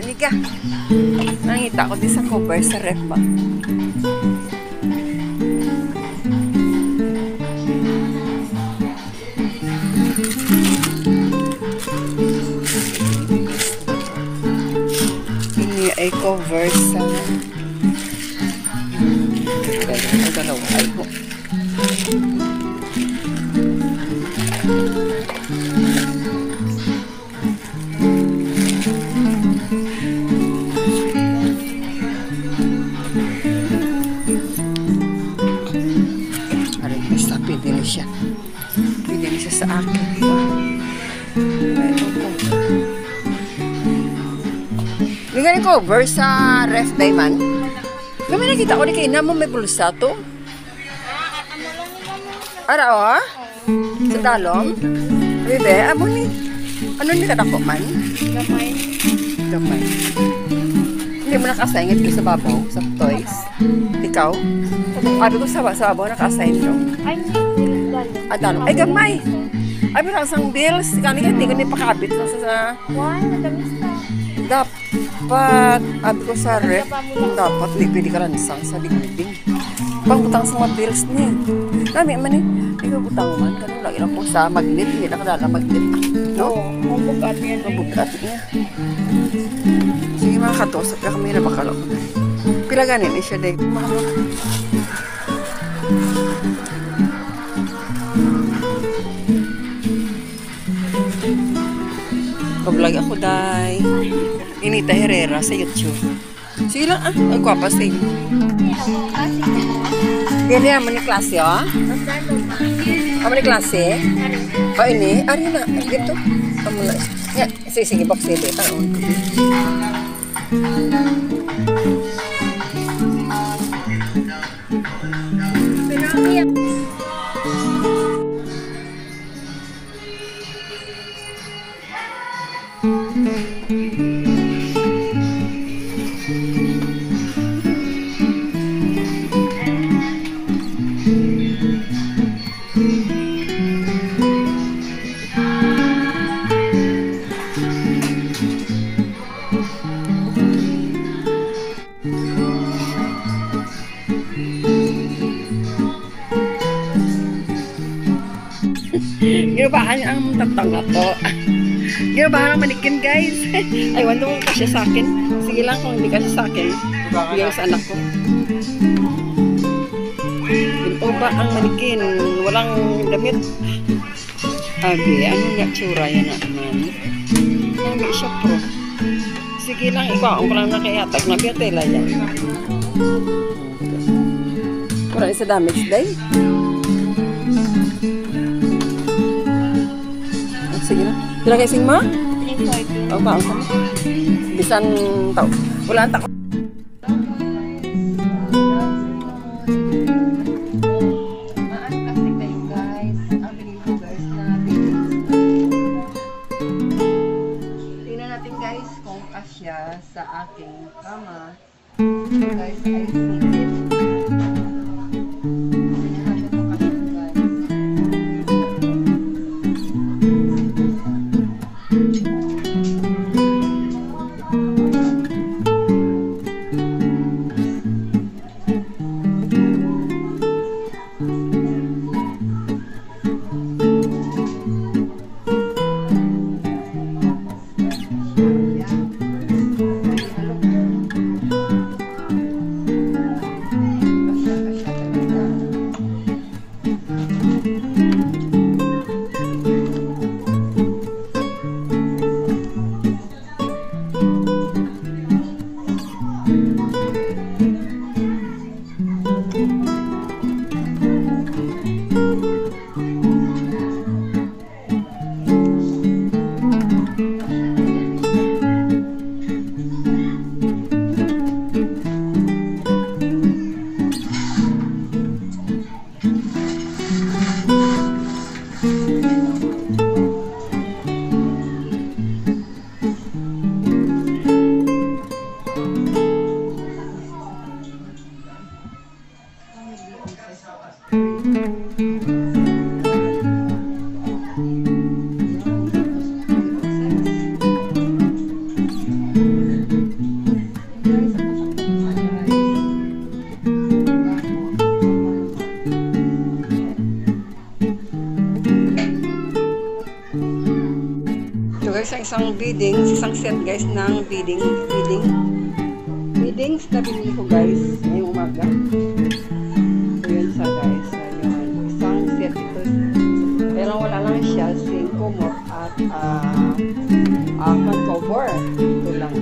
Halika. Nakita ko din sa cover sa ref ba. Ini ay cover sa dalawa ay ko. Pinili siya sa akin. Hindi nga cover sa ref, Dayman. Kami nakita ko ni kayo na mo may bulsa to. Ara o ha? Sa dalom? Bebe, amo ni. Ano ni kadako man? Gamay. Gamay. Hindi mo nakasayangit ko sa babaw, sa toys. Ikaw? Sabi ko sa babaw nakasayang nyo. Ay, Adano. Ay, gamay. Ay, pero isang bills. Kanina, hindi ko nipakabit sa... Why? Madamis na. Dapat, sabi ko sa ref, dapat pwede ka lansang sa dingding. Pangbutang sa mga bills niya. Kami man eh. Ikaw butang man. Ganun lagi lang po sa magnet. Hindi na kadala magnet. No? Mabugat yan. Mabugat niya. Sige mga katosap ka kami na bakalaw. Pila ganin siya dahil. Pag-vlog ako, day. Inita Herrera sa YouTube. Sige lang, ang kwapa sa inyo. Hindi naman ni klase, oh. Amo ni klase? O, ini? Ari na, dito. Amo na. Sige, box dito. Tangon. Ginabahan ang tatangga po. Ginabahan ang manikin, guys. Ay, wala mo kasi sa akin. Sige lang kung hindi kasi sa akin. Bigyan sa anak ko. Ginawa ang manikin. Walang damit. Abi, ano nga tsura yan naman. Nami siya pro. Sige lang, ikaw ko lang nakayatag na biyatela yan. Wala isa damage day. Sige na. Sila kayo sing ma? 340. O ba? Bisan tao. Wala ang tako. Maan-kastig kayo guys. Ang believers natin. Tingnan natin guys kung kasya sa aking kama. Guys, I see it. isang beadings, isang set guys ng beadings na binili ko guys ngayong umaga. So yun siya guys. Ayun, isang set ito. Pero wala lang siya, kumot at cover. Ito lang.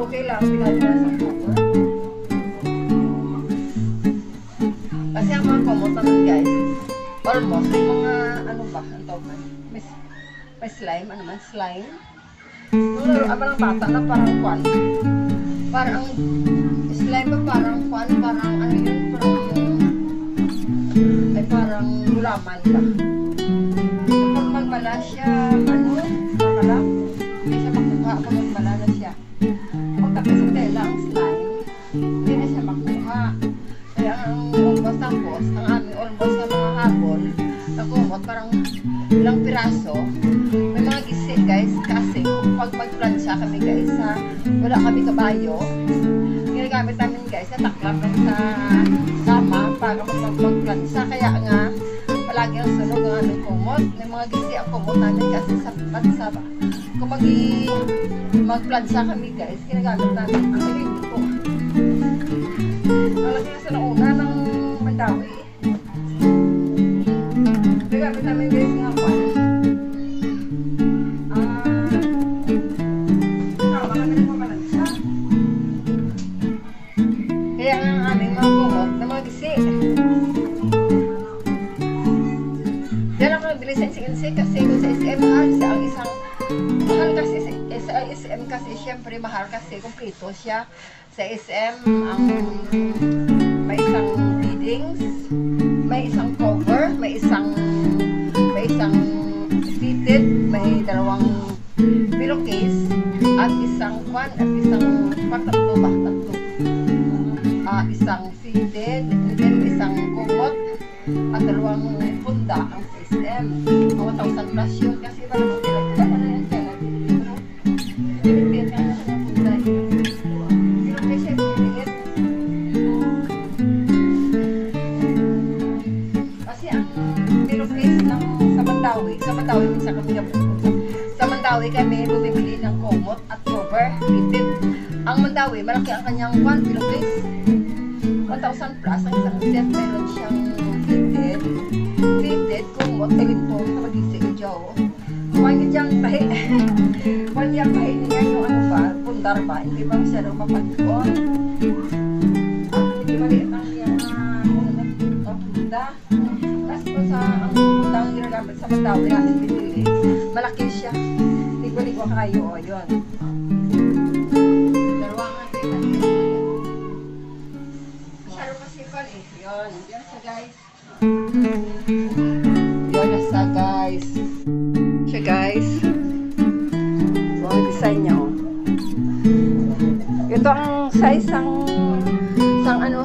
Okay lang, pinagawa sa cover. Kasi ang mga komot naman guys, almost may mga ano ba, ang tawag man? May slime, ano man, slime. Nung laruan pa ng bata na parang kwan. Parang slime ba parang kwan, parang ano yun, parang gulaman ba. Kapag magmala siya, ano, nakalap, hindi siya makuha kapag magmala na siya. Pagkapit sa tela ang slime, hindi na siya makuha. Kaya ang almost tapos, ang aming almost na mga habol, na kumot, parang ilang piraso. May mga gisi guys, kasi pag magplansya kami guys, wala kami kabayo, ginagamit namin guys, nataklap lang sa sama para magplansya. Kaya nga, palagi ang sunog ang aming kumot. May mga gisi ang kumot namin kasi sa pansaba. Kung magplansya kami guys, ginagamit namin ang sarili ko. Malaki na sa nauna ng Mandawi. Ginagamit namin guys nga kwan. Tama kami ng pamalansya. Kaya nga ang aming mga kumot na mga gisi. Diyan ako nabili sa NCNC kasi kung sa SM mahal siya ang isang mahal kasi sa SM kasi syempre mahal kasi kumpleto siya. Sa SM ang may isang beadings, may isang cover, may isang fitted, may dalawang pillowcase at isang kwan at isang tatlo ba? Tatlo. Isang fitted, and then isang kumot at dalawang punda ang SM. 1,000 plus yun kasi parang magkilagyan na yan kaya pinipin ka na siya ng punda pero kasi pinipin kasi ang pillowcase ng sa Mandawi minsan kami sa Mandawi kami bumibili ng kumot at cover fitted. Ang Mandawi malaki ang kanyang pillowcase 1,000 plus ang isang set. Meron siyang fitted, kumot, telipon na mag-isig dyan. Kumain diyang tahi. Kumain diyang tahi niya yung ano ba, pundar ba, hindi ba masyadong mapagkon. Hindi maliit ang yung punda. Tapos po sa ang pundang ginagamit sa Mandawi natin pinili, malaki siya. Hindi ko kayo, o yun. Yun sa guys. Yun sa guys. Siya guys. So, ang design niya, oh. Ito ang size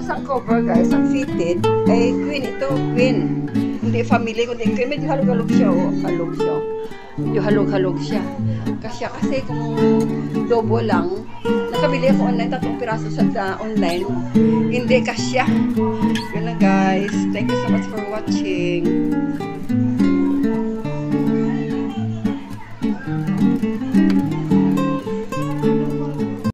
sang cover, guys. Ang fitted. Ay, queen ito. Queen. Hindi family, kundi queen. Medyo halog-halog siya, oh. Halog siya. Medyo halog-halog siya. Kasi kung double lang, nakabili ako online, 3 piraso sa online. Hindi kasya. Yun lang, guys. Thank you so much for watching.